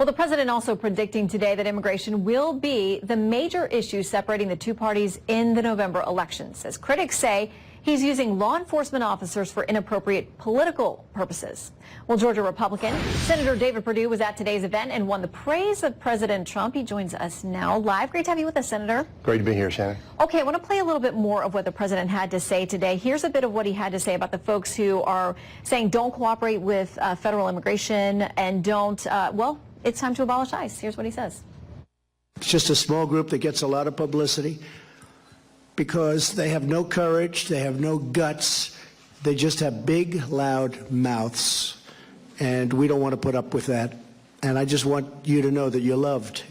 Well, the president also predicting today that immigration will be the major issue separating the two parties in the November elections, as critics say he's using law enforcement officers for inappropriate political purposes. Well, Georgia Republican Senator David Perdue was at today's event and won the praise of President Trump. He joins us now live. Great to have you with us, Senator. Great to be here, Shannon. Okay, I want to play a little bit more of what the president had to say today. Here's a bit of what he had to say about the folks who are saying don't cooperate with federal immigration and don't, well, it's time to abolish ICE. Here's what he says. It's just a small group that gets a lot of publicity because they have no courage, they have no guts, they just have big, loud mouths, and we don't want to put up with that. And I just want you to know that you're loved.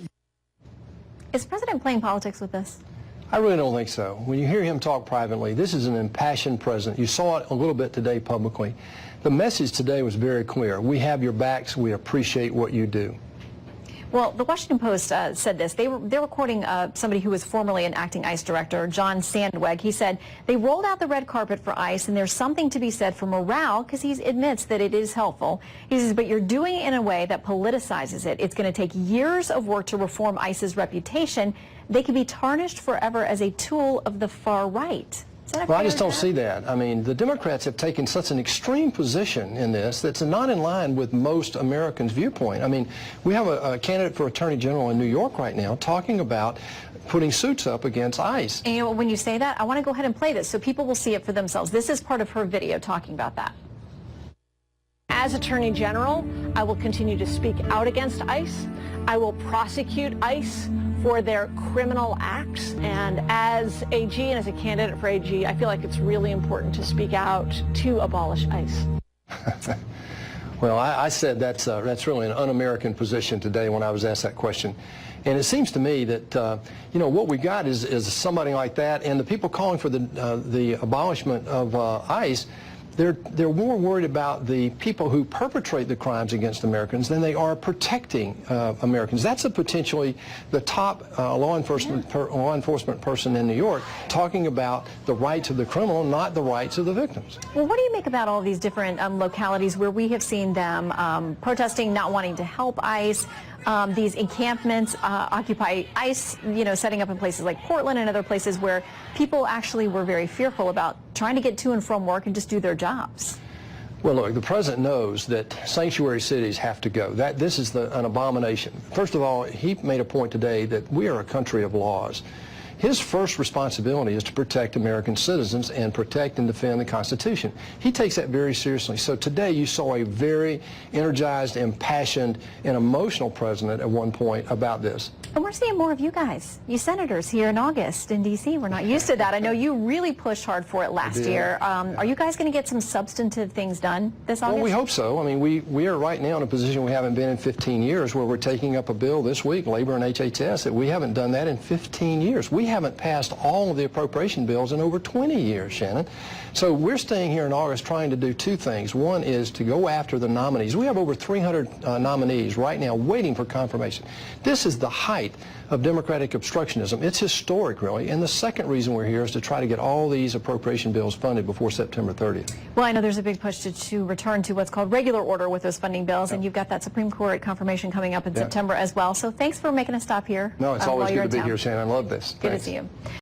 Is the president playing politics with this? I really don't think so. When you hear him talk privately, this is an impassioned president. You saw it a little bit today publicly. The message today was very clear. We have your backs. We appreciate what you do. Well, the Washington Post said this. They were quoting somebody who was formerly an acting ICE director, John Sandweg. He said, they rolled out the red carpet for ICE, and there's something to be said for morale, because he admits that it is helpful. He says, but you're doing it in a way that politicizes it. It's going to take years of work to reform ICE's reputation. They could be tarnished forever as a tool of the far right. Well, I just don't see that. I mean, the Democrats have taken such an extreme position in this that's not in line with most Americans' viewpoint. I mean, we have a candidate for Attorney General in New York right now talking about putting suits up against ICE. And you know, when you say that, I want to go ahead and play this so people will see it for themselves. This is part of her video talking about that. As Attorney General, I will continue to speak out against ICE. I will prosecute ICE for their criminal acts. And as AG and as a candidate for AG, I feel like it's really important to speak out to abolish ICE. Well, I said that's really an un-American position today when I was asked that question. And it seems to me that, you know, what we got is somebody like that, and the people calling for the abolishment of ICE, they're more worried about the people who perpetrate the crimes against Americans than they are protecting Americans. That's potentially the top law enforcement person in New York talking about the rights of the criminal, not the rights of the victims. Well, what do you make about all these different localities where we have seen them protesting, not wanting to help ICE? These encampments, Occupy ICE, you know, setting up in places like Portland and other places where people actually were very fearful about trying to get to and from work and just do their jobs. Well, look, the president knows that sanctuary cities have to go. This is an abomination. First of all, he made a point today that we are a country of laws. His first responsibility is to protect American citizens and protect and defend the Constitution. He takes that very seriously. So today you saw a very energized, impassioned, and emotional president at one point about this. And we're seeing more of you guys, you senators here in August in D.C. We're not used to that. I know you really pushed hard for it last year. Are you guys going to get some substantive things done this August? Well, we hope so. I mean, we are right now in a position we haven't been in 15 years where we're taking up a bill this week, labor and HHS, that we haven't done that in 15 years. We haven't passed all of the appropriation bills in over 20 years, Shannon. So we're staying here in August trying to do two things. One is to go after the nominees. We have over 300 nominees right now waiting for confirmation. This is the height of Democratic obstructionism. It's historic, really. And the second reason we're here is to try to get all these appropriation bills funded before September 30th. Well, I know there's a big push to return to what's called regular order with those funding bills, and you've got that Supreme Court confirmation coming up in September as well. So thanks for making a stop here. No, it's always good to be here, Shannon. I love this. Good to see you.